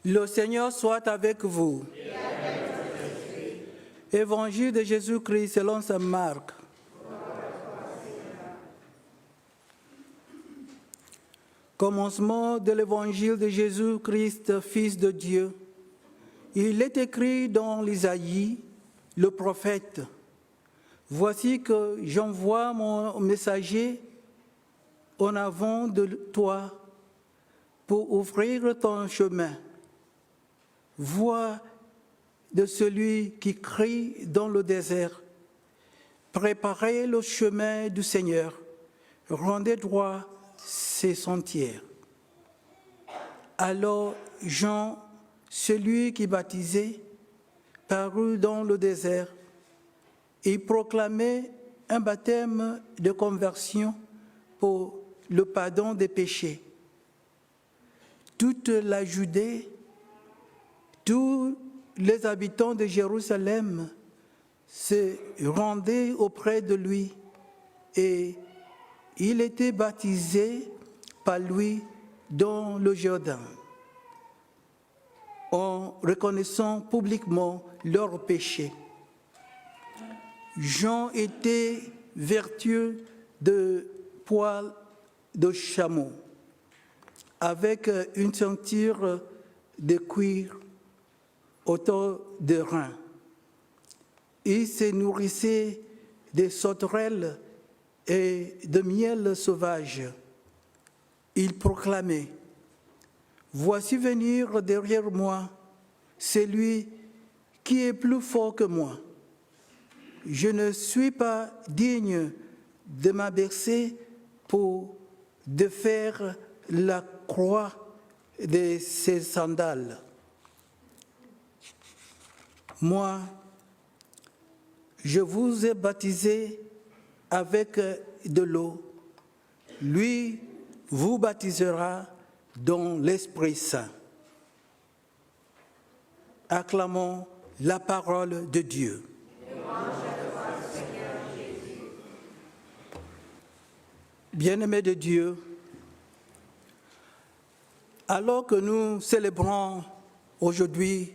Le Seigneur soit avec vous. Évangile de Jésus-Christ selon saint Marc. Commencement de l'évangile de Jésus-Christ, Fils de Dieu. Il est écrit dans l'Isaïe, le prophète. Voici que j'envoie mon messager en avant de toi pour ouvrir ton chemin. Voix de celui qui crie dans le désert. Préparez le chemin du Seigneur, rendez droit ses sentiers. Alors Jean, celui qui baptisait, parut dans le désert et proclamait un baptême de conversion pour le pardon des péchés. Toute la Judée, tous les habitants de Jérusalem se rendaient auprès de lui et il était baptisé par lui dans le Jourdain, en reconnaissant publiquement leurs péchés. Jean était vertueux de poil de chameau, avec une ceinture de cuir autour des reins. Il se nourrissait des sauterelles et de miel sauvage. Il proclamait: voici venir derrière moi celui qui est plus fort que moi. Je ne suis pas digne de m'abaisser pour défaire la croix de ses sandales. Moi, je vous ai baptisé avec de l'eau. Lui vous baptisera dans l'Esprit Saint. Acclamons la parole de Dieu. Bien-aimés de Dieu, alors que nous célébrons aujourd'hui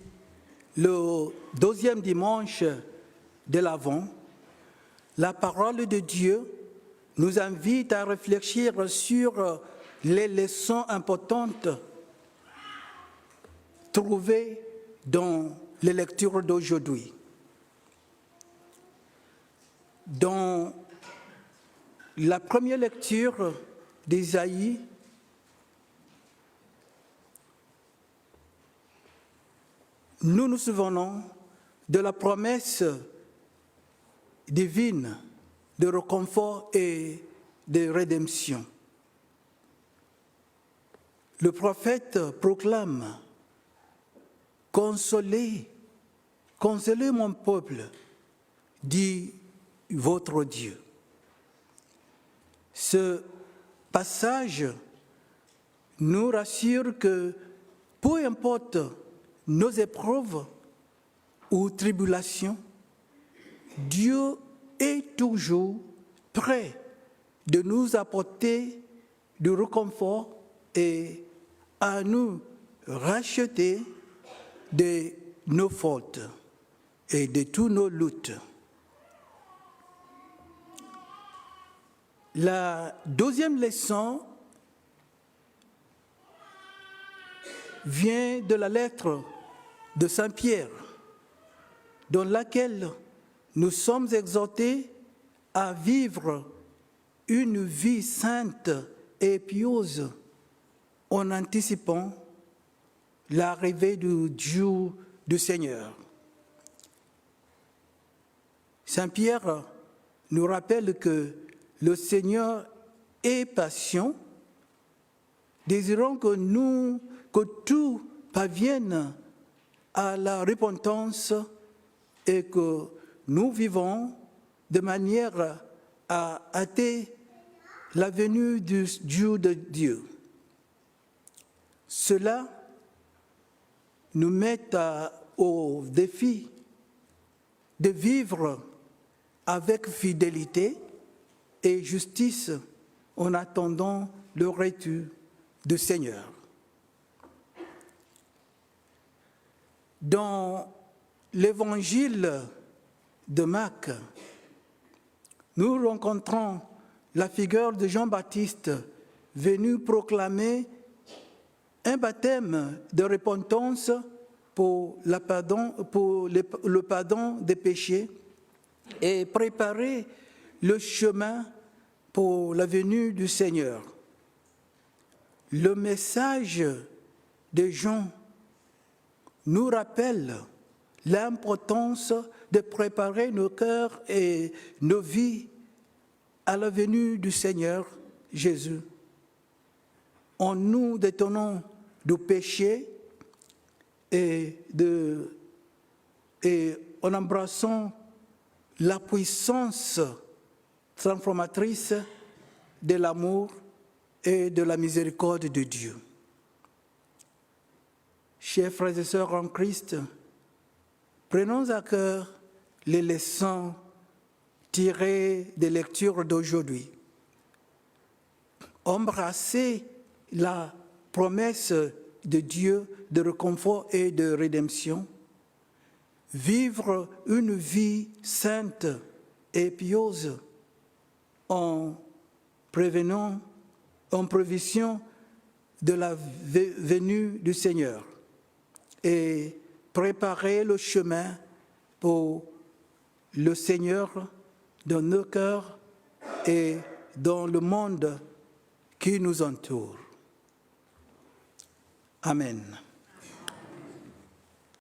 le 12e dimanche de l'Avent, la parole de Dieu nous invite à réfléchir sur les leçons importantes trouvées dans les lectures d'aujourd'hui. Dans la première lecture d'Isaïe, nous nous souvenons de la promesse divine de réconfort et de rédemption. Le prophète proclame: consolez, consolez mon peuple, dit votre Dieu. Ce passage nous rassure que peu importe nos épreuves ou tribulations, Dieu est toujours prêt de nous apporter du réconfort et à nous racheter de nos fautes et de tous nos luttes. La deuxième leçon vient de la lettre de Saint Pierre, dans laquelle nous sommes exhortés à vivre une vie sainte et pieuse en anticipant l'arrivée du jour du Seigneur. Saint Pierre nous rappelle que le Seigneur est patient, désirant que tout parvienne à la repentance et que nous vivons de manière à hâter la venue du jour de Dieu. Cela nous met au défi de vivre avec fidélité et justice en attendant le retour du Seigneur. Dans l'évangile de Marc, nous rencontrons la figure de Jean-Baptiste venu proclamer un baptême de repentance pour le pardon des péchés et préparer le chemin pour la venue du Seigneur. Le message de Jean nous rappelle l'importance de préparer nos cœurs et nos vies à la venue du Seigneur Jésus. En nous détournant du péché et en embrassant la puissance transformatrice de l'amour et de la miséricorde de Dieu. Chers frères et sœurs en Christ, prenons à cœur les leçons tirées des lectures d'aujourd'hui. Embrasser la promesse de Dieu de réconfort et de rédemption, vivre une vie sainte et pieuse en prévision de la venue du Seigneur et préparer le chemin pour le Seigneur dans nos cœurs et dans le monde qui nous entoure. Amen.